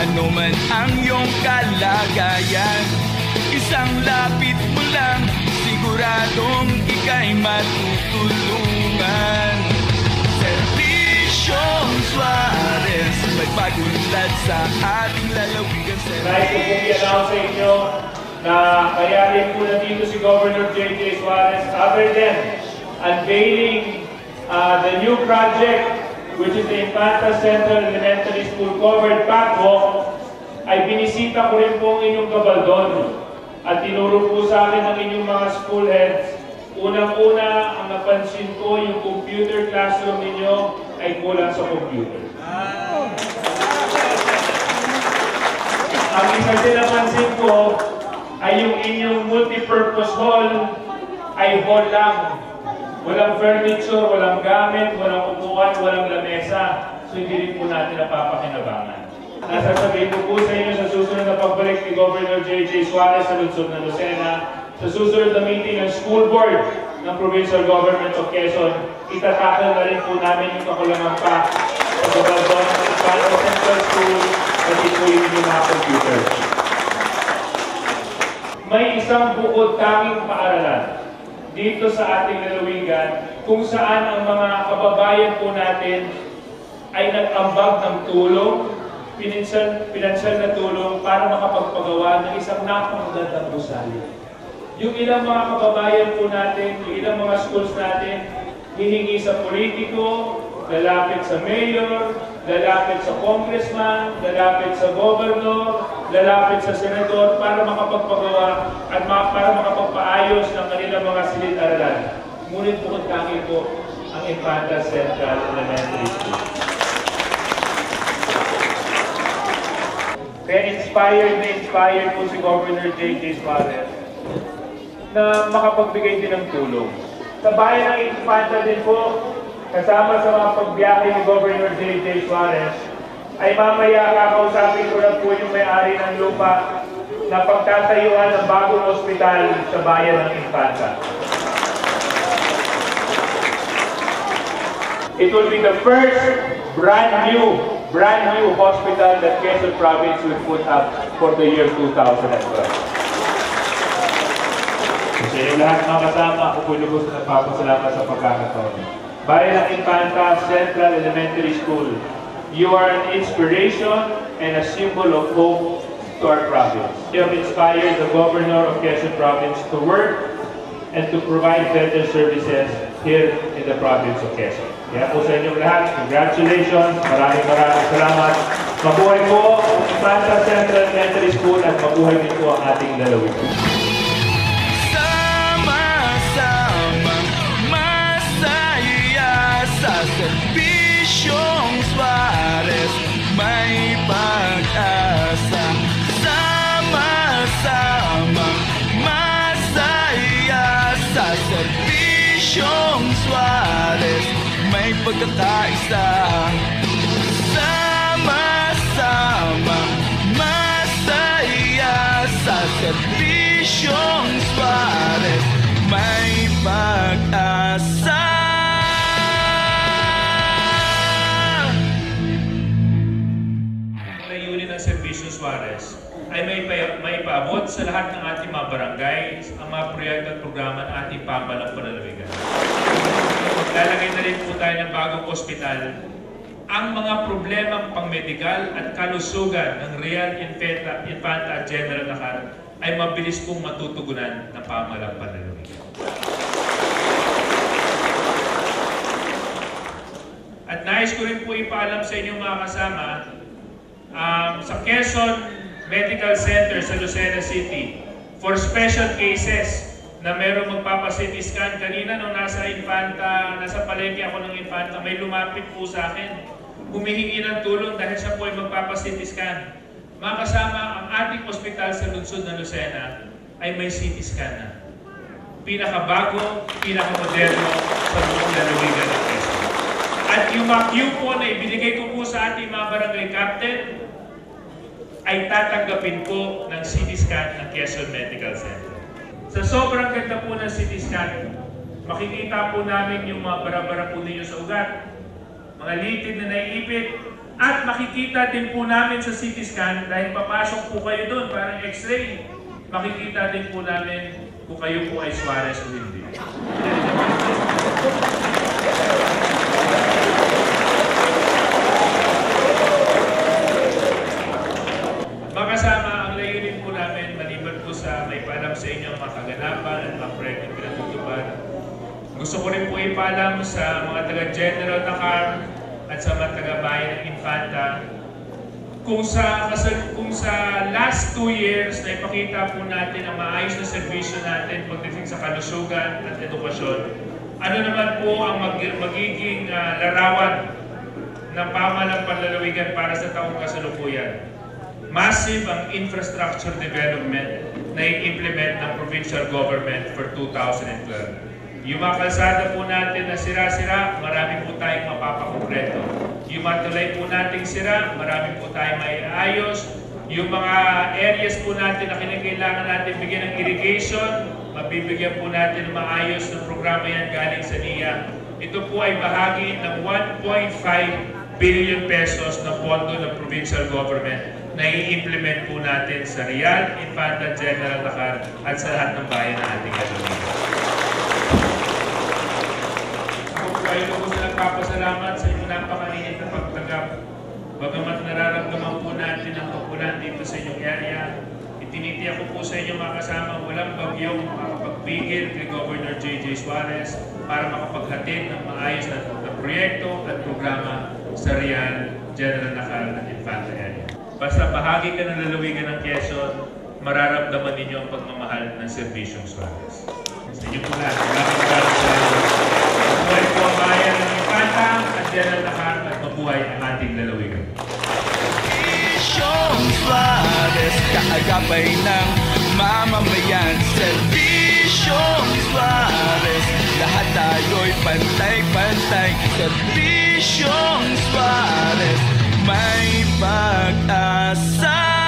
Ano man ang iyong kalagayan, isang lapit mo lang, siguradong ika'y matutulungan. Servisyong Suarez, may pagunlad sa ating lalawigan. Nais ko pong i-announce sa inyo na kaya rin po nandito si Governor J.J. Suarez, other than unveiling the new project, which is the Infanta Central Elementary School Covered Pathwalk, ay binisita ko rin po ang inyong Gabaldon at tinuro po sa akin ng inyong mga school heads. Unang-una, ang napansin ko, yung computer classroom ninyo ay kulang sa computer. Ang isa din napansin ko ay yung inyong multi-purpose hall ay hall lang. Walang furniture, walang gamit, walang upuan, walang lamesa. So hindi rin po natin napapakinabangan. Nasasabihin ko po sa inyo sa susunod na pagbalik ni Governor J.J. Suarez sa lungsod ng Lucena, sa susunod na meeting ng school board ng Provincial Government of Quezon, itatakal na rin po namin yung kakulangan pa sa Gabaldon ng Infanta Central School at ituloy yung mga computer. May isang bukod tanging paaralan dito sa ating lalawigan kung saan ang mga kababayan po natin ay nag-ambag ng tulong, pinansyal na tulong para makapagpagawa ng isang napakagandang gusali. Yung ilang mga kababayan po natin, yung ilang mga schools natin, hihingi sa politiko, lalapit sa mayor, lalapit sa congressman, lalapit sa governor, lalapit sa senador para makapagpagawa at para makapagpaayos ng kanilang mga silid-aralan. Ngunit bukod kami po ang Infanta Central Elementary School. Kaya inspired po si Governor J.J. Suarez na makapagbigay din ng tulong. Sa bayan ng Infanta din po, kasama sa mga pagbiyahe ni Governor J.J. Suarez, ay mamaya kakausapin ko na po yung may-ari ng lupa na pagtatayuan ng bagong ospital sa bayan ng Infanta. It will be the first brand new hospital that Quezon Province will put up for the year 2012. Sa inyo lahat mga kasama, ako po lubos na nagpapasalamat sa pagkakataon. Bayan ng Infanta Central Elementary School, you are an inspiration and a symbol of hope to our province. You have inspired the Governor of Quezon Province to work and to provide better services here in the province of Quezon. Kaya po sa inyong lahat, congratulations, maraming salamat. Mabuhay po ang Infanta Central Elementary School at mabuhay din po ang ating lalawigan. Sama-sama, masaya sa Servisyong Suarez, may pag-asa. Sama-sama, masaya sa Servisyong Suarez, may pagkakaisa. Sama-sama, masaya sa Servisyong Suarez, may pag-asa. Layunin ng Servisyong Suarez ay may paabot sa lahat ng ating mga barangay ang mga proyekto at programa ng ating pamahalang panlalawigan. Lalagay na rin po tayo ng bagong ospital. Ang mga problemang pang-medikal at kalusugan ng Real Infanta at General Nakar ay mabilis pong matutugunan ng pamahalang panlalawigan. At nais ko rin po ipaalam sa inyong mga kasama, sa Quezon Medical Center sa Lucena City, for special cases na merong magpapa-CT scan. Kanina nung nasa palengke ako ng Infanta, may lumapit po sa akin. Humihingi ng tulong dahil siya po ay magpapa-CT scan. Mga kasama, ang ating ospital sa lungsod ng Lucena ay may CT scan na. Pinakabago, pinakamoderno sa buong lalawigan ng Quezon. At yung mga queue po na ibinigay ko po sa ating mga barangay captain ay tatanggapin po ng CT scan ng Quezon Medical Center. Sa sobrang ganda po ng CT scan, makikita po namin yung mga bara-bara po ninyo sa ugat, mga litid na naiipit, At makikita din po namin sa CT scan, dahil papasok po kayo doon, parang x-ray, makikita din po namin kung kayo po ay Suarez o hindi. Makasama, ang layunin po namin, maliban po sa may paalam sa inyo ang mga kaganapan at mga proyektong pinatutupad. Gusto ko rin po ipaalam sa mga taga-General Nakar at sa mga taga-bayan ng Infanta kung sa last 2 years na ipakita po natin ang maayos na serbisyo natin pagdating sa kalusugan at edukasyon, ano naman po ang magiging larawan ng pamahalang panlalawigan para sa taong kasalukuyan. Massive ang infrastructure development na i-implement ng provincial government for 2012. Yung mga kalsada po natin na sira-sira, marami po tayong mapapakumpleto. Yung mga tulay po natin sira, marami po tayong maiayos. Yung mga areas po natin na kinakailangan natin bigyan ng irrigation, mabibigyan po natin ng maayos na programa yan galing sa NIA. Ito po ay bahagi ng 1.5 billion pesos na pondo ng provincial government na i-implement po natin sa Real, Infanta, General Nakar at sa lahat ng bayan na ating gagawin. Kayo po sa nagpapasalamat sa inyong napakainit na pagtanggap. Bagamat nararamdaman po natin ang kapulan dito sa inyong area, itinitiyak ko po sa inyong mga kasama walang bagyong makakapagpigil kay Governor J.J. Suarez para makapaghatid ng maayos na proyekto at programa sa Real, General Nakar at Infanta area. Basta bahagi ka ng lalawigan ng Quezon, mararamdaman ninyo ang pagmamahal ng serbisyong Suarez. Sa inyo po lahat, maraming salamat. Mabuhay po ang bayan ng Infanta at General Nakar at mabuhay ang ating lalawigan. Servisyong Suarez, kaagapay ng mamamayan. Servisyong Suarez, lahat tayo'y pantay-pantay. Servisyong Suarez, may pag-asa.